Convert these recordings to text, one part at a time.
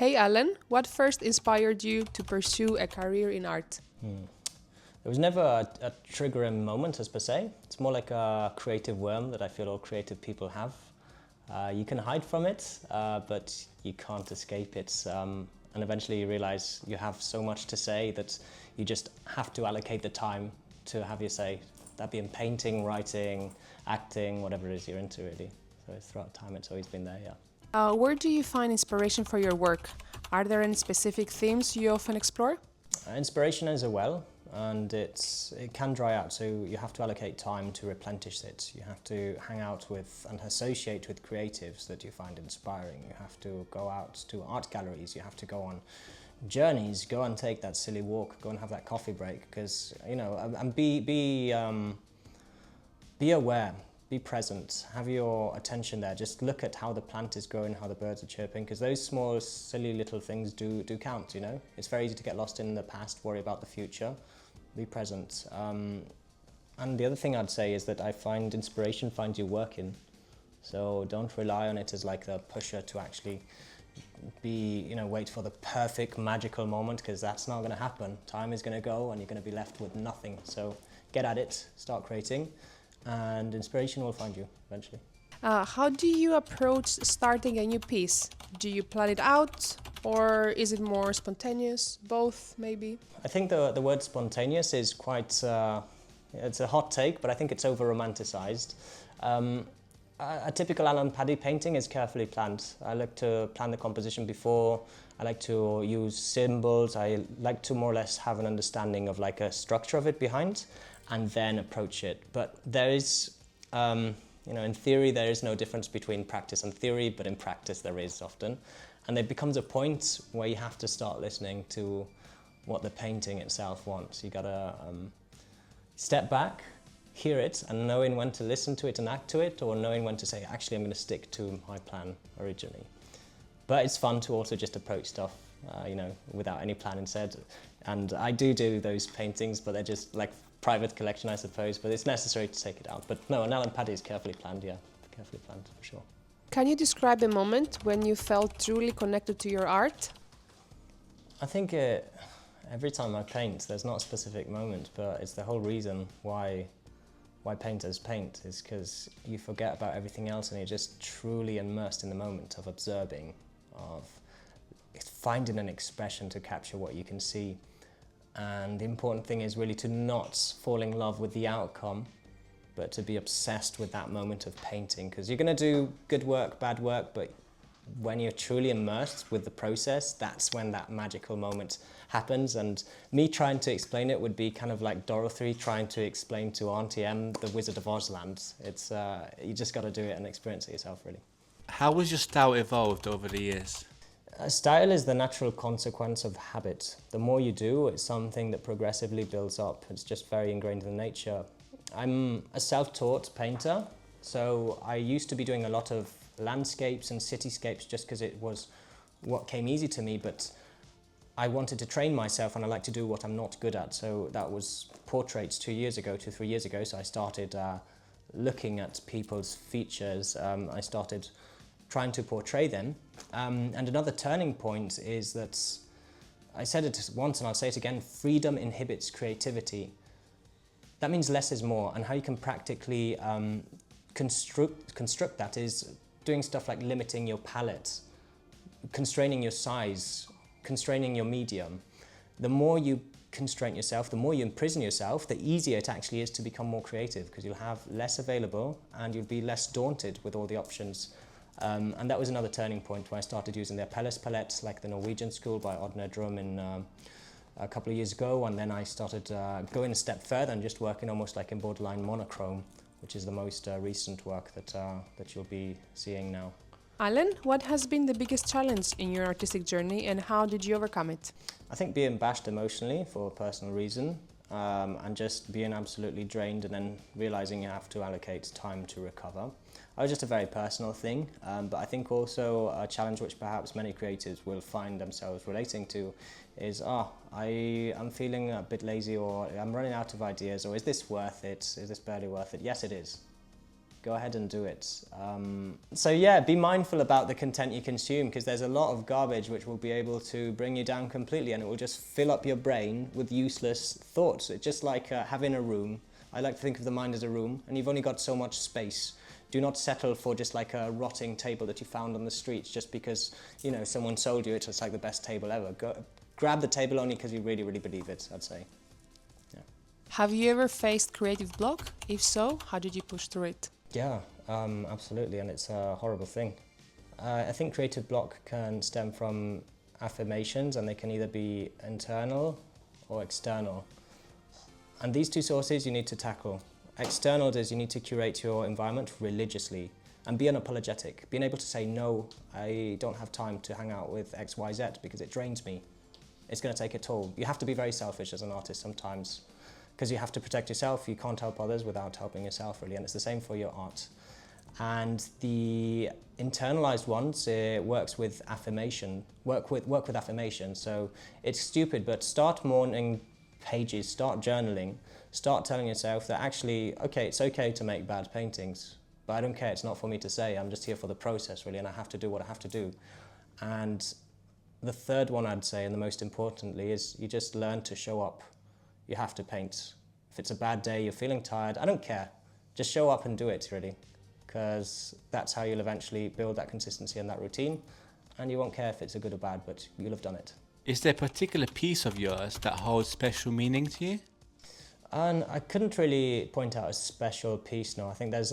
Hey Alan, what first inspired you to pursue a career in art? There was never a triggering moment as per se. It's more like a creative worm that I feel all creative people have. You can hide from it, but you can't escape it. And eventually you realize you have so much to say that you just have to allocate the time to have your say. That be in painting, writing, acting, whatever it is you're into really. So throughout time it's always been there, yeah. Where do you find inspiration for your work? Are there any specific themes you often explore? Inspiration is a well, and it can dry out, so you have to allocate time to replenish it. You have to hang out with and associate with creatives that you find inspiring. You have to go out to art galleries, you have to go on journeys, go and take that silly walk, go and have that coffee break, because, you know, and be aware. Be present, have your attention there, just look at how the plant is growing, how the birds are chirping, because those small, silly little things do count, you know? It's very easy to get lost in the past, worry about the future, be present. And the other thing I'd say is that I find inspiration finds you working, so don't rely on it as like the pusher to actually wait for the perfect magical moment, because that's not going to happen. Time is going to go and you're going to be left with nothing, so get at it, start creating, and inspiration will find you eventually. How do you approach starting a new piece? Do you plan it out or is it more spontaneous? Both, maybe? I think the word spontaneous is quite, it's a hot take, but I think it's over-romanticized. A typical Alan Paddy painting is carefully planned. I like to plan the composition before, I like to use symbols, I like to more or less have an understanding of like a structure of it behind, and then approach it. But there is, in theory there is no difference between practice and theory, but in practice there is often. And there becomes a point where you have to start listening to what the painting itself wants. You gotta step back, hear it, and knowing when to listen to it and act to it, or knowing when to say, actually I'm gonna stick to my plan originally. But it's fun to also just approach stuff, without any plan instead. And I do those paintings, but they're just like private collection, I suppose, but it's necessary to take it out. But no, an Alan Paddy is carefully planned, yeah, carefully planned for sure. Can you describe a moment when you felt truly connected to your art? I think every time I paint, there's not a specific moment, but it's the whole reason why painters paint is because you forget about everything else and you're just truly immersed in the moment of observing, of finding an expression to capture what you can see. And the important thing is really to not fall in love with the outcome, but to be obsessed with that moment of painting, because you're going to do good work, bad work, but when you're truly immersed with the process, that's when that magical moment happens. And me trying to explain it would be kind of like Dorothy trying to explain to Auntie M the Wizard of Oz land. It's, you just got to do it and experience it yourself, really. How has your style evolved over the years? Style is the natural consequence of habit. The more you do, it's something that progressively builds up. It's just very ingrained in nature. I'm a self-taught painter, so I used to be doing a lot of landscapes and cityscapes just because it was what came easy to me, but I wanted to train myself and I like to do what I'm not good at. So that was portraits 2, 3 years ago. So I started looking at people's features. I started trying to portray them. And another turning point is that, I said it once and I'll say it again, freedom inhibits creativity. That means less is more, and how you can practically construct that is doing stuff like limiting your palette, constraining your size, constraining your medium. The more you constrain yourself, the more you imprison yourself, the easier it actually is to become more creative, because you'll have less available and you'll be less daunted with all the options. And that was another turning point where I started using the Apelles palettes, like the Norwegian school by Odne Drum in a couple of years ago, and then I started going a step further and just working almost like in borderline monochrome, which is the most recent work that you'll be seeing now. Alan, what has been the biggest challenge in your artistic journey and how did you overcome it? I think being bashed emotionally for a personal reason, and just being absolutely drained and then realising you have to allocate time to recover. It was just a very personal thing, but I think also a challenge which perhaps many creatives will find themselves relating to is, I am feeling a bit lazy, or I'm running out of ideas, or is this worth it? Is this barely worth it? Yes, it is. go ahead and do it. So yeah, be mindful about the content you consume, because there's a lot of garbage which will be able to bring you down completely, and it will just fill up your brain with useless thoughts. It's just like having a room. I like to think of the mind as a room, and you've only got so much space. Do not settle for just like a rotting table that you found on the streets just because, you know, someone sold you it. It's like the best table ever. Grab the table only because you really, really believe it, I'd say. Yeah. Have you ever faced creative block? If so, how did you push through it? Yeah, absolutely, and it's a horrible thing. I think creative block can stem from affirmations, and they can either be internal or external. And these two sources you need to tackle. External is you need to curate your environment religiously and be unapologetic. Being able to say, no, I don't have time to hang out with X, Y, Z because it drains me. It's going to take a toll. You have to be very selfish as an artist sometimes because you have to protect yourself. You can't help others without helping yourself, really, and it's the same for your art. And the internalized ones, it works with affirmation, work with affirmation. So it's stupid, but start morning pages, start journaling, start telling yourself that actually, okay, it's okay to make bad paintings, but I don't care, it's not for me to say, I'm just here for the process, really, and I have to do what I have to do. And the third one I'd say, and the most importantly, is you just learn to show up. You have to paint. If it's a bad day, you're feeling tired, I don't care. Just show up and do it, really, because that's how you'll eventually build that consistency and that routine, and you won't care if it's a good or bad, but you'll have done it. Is there a particular piece of yours that holds special meaning to you? And I couldn't really point out a special piece, no. I think there's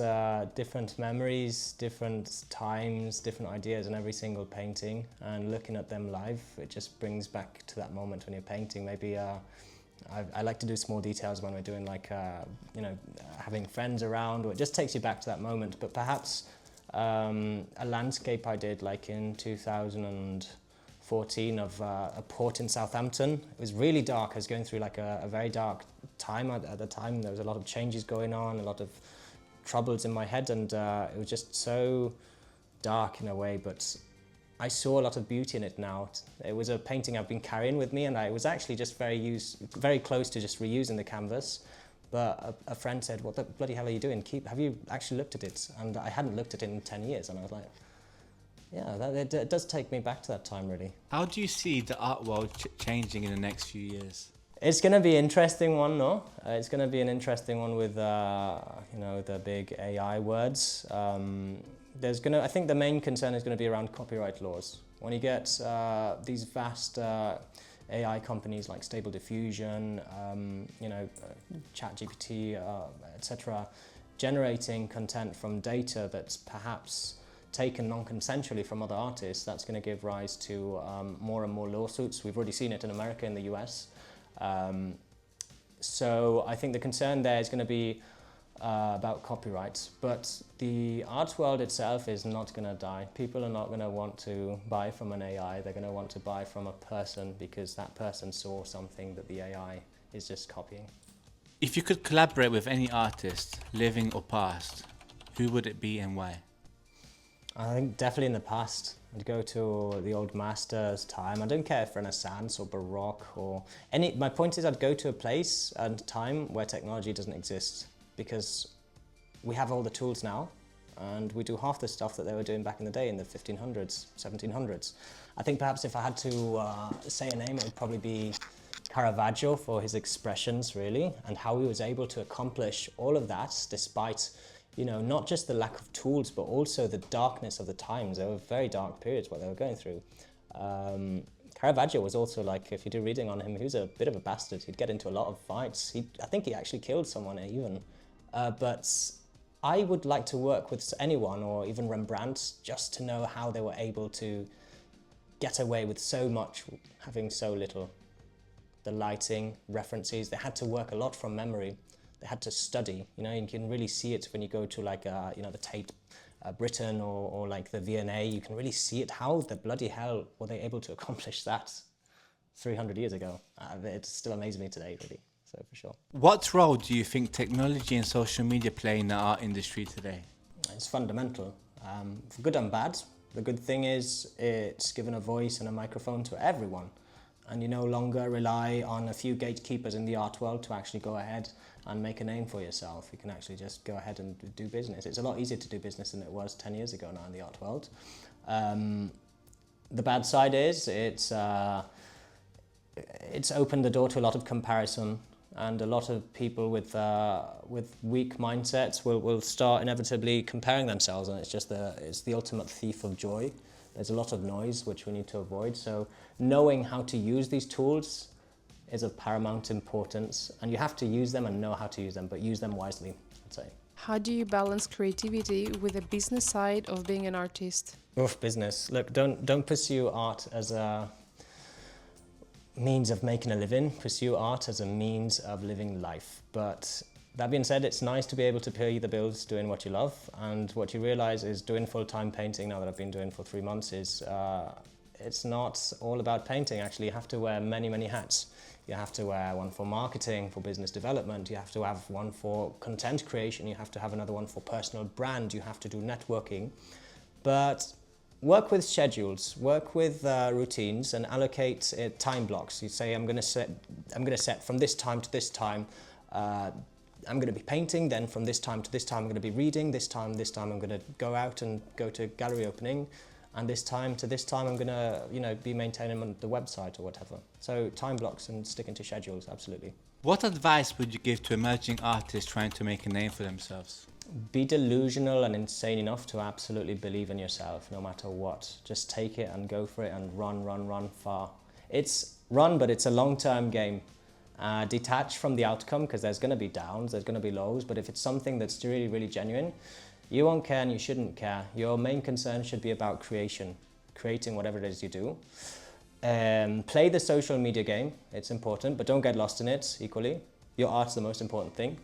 different memories, different times, different ideas in every single painting, and looking at them live, it just brings back to that moment when you're painting. Maybe I like to do small details when we're doing like, you know, having friends around, or it just takes you back to that moment. But perhaps a landscape I did like in 2014 of a port in Southampton. It was really dark. I was going through like a very dark time at the time. There was a lot of changes going on, a lot of troubles in my head, and it was just so dark in a way, but I saw a lot of beauty in it now. It was a painting I've been carrying with me, and I was actually just very close to just reusing the canvas. But a friend said, what the bloody hell are you doing? Have you actually looked at it? And I hadn't looked at it in 10 years, and I was like, yeah, it does take me back to that time, really. How do you see the art world changing in the next few years? It's going to be an interesting one, no? It's going to be an interesting one with, you know, the big AI words. I think the main concern is going to be around copyright laws. When you get these vast AI companies like Stable Diffusion, you know, ChatGPT, etc., generating content from data that's perhaps taken non-consensually from other artists, that's going to give rise to more and more lawsuits. We've already seen it in America and the US. So I think the concern there is going to be about copyright, but the art world itself is not going to die. People are not going to want to buy from an AI, they're going to want to buy from a person because that person saw something that the AI is just copying. If you could collaborate with any artist, living or past, who would it be and why? I think definitely in the past. I'd go to the old masters' time. I don't care if Renaissance or Baroque or any. My point is I'd go to a place and time where technology doesn't exist, because we have all the tools now and we do half the stuff that they were doing back in the day in the 1500s, 1700s. I think perhaps if I had to say a name, it would probably be Caravaggio for his expressions, really, and how he was able to accomplish all of that despite, you know, not just the lack of tools, but also the darkness of the times. There were very dark periods what they were going through. Caravaggio was also like, if you do reading on him, he was a bit of a bastard. He'd get into a lot of fights. I think he actually killed someone even. But I would like to work with anyone, or even Rembrandt, just to know how they were able to get away with so much, having so little. The lighting, references, they had to work a lot from memory. They had to study, you know, you can really see it when you go to like, you know, the Tate Britain or like the V&A, you can really see it. How the bloody hell were they able to accomplish that 300 years ago? It still amazes me today, really, so for sure. What role do you think technology and social media play in the art industry today? It's fundamental, for good and bad. The good thing is it's given a voice and a microphone to everyone. and you no longer rely on a few gatekeepers in the art world to actually go ahead and make a name for yourself. You can actually just go ahead and do business. It's a lot easier to do business than it was 10 years ago now in the art world. The bad side is it's opened the door to a lot of comparison, and a lot of people with weak mindsets will start inevitably comparing themselves, and it's the ultimate thief of joy. There's a lot of noise which we need to avoid. So knowing how to use these tools is of paramount importance, and you have to use them and know how to use them, but use them wisely, I'd say. How do you balance creativity with the business side of being an artist? Oof, business. Look, don't pursue art as a means of making a living. Pursue art as a means of living life. But that being said, it's nice to be able to pay the bills doing what you love, and what you realize is doing full-time painting, now that I've been doing for 3 months, is it's not all about painting. Actually, you have to wear many, many hats. You have to wear one for marketing, for business development. You have to have one for content creation. You have to have another one for personal brand. You have to do networking. But work with schedules, work with routines, and allocate time blocks. You say, I'm going to set from this time to this time. I'm going to be painting. Then from this time to this time, I'm going to be reading. This time, I'm going to go out and go to gallery opening. And this time to this time, I'm going to, be maintaining the website or whatever. So time blocks and sticking to schedules, absolutely. What advice would you give to emerging artists trying to make a name for themselves? Be delusional and insane enough to absolutely believe in yourself, no matter what. Just take it and go for it and run far. It's run, but it's a long-term game. Detach from the outcome, because there's going to be downs, there's going to be lows, but if it's something that's really, really genuine, you won't care and you shouldn't care. Your main concern should be about creating whatever it is you do. Play the social media game, it's important, but don't get lost in it equally. Your art's the most important thing.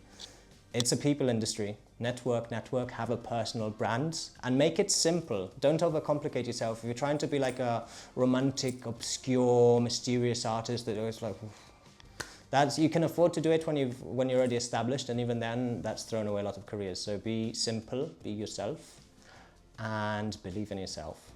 It's a people industry. Network, have a personal brand, and make it simple. Don't overcomplicate yourself. If you're trying to be like a romantic, obscure, mysterious artist that always like, you can afford to do it when you're already established, and even then, that's thrown away a lot of careers. So be simple, be yourself, and believe in yourself.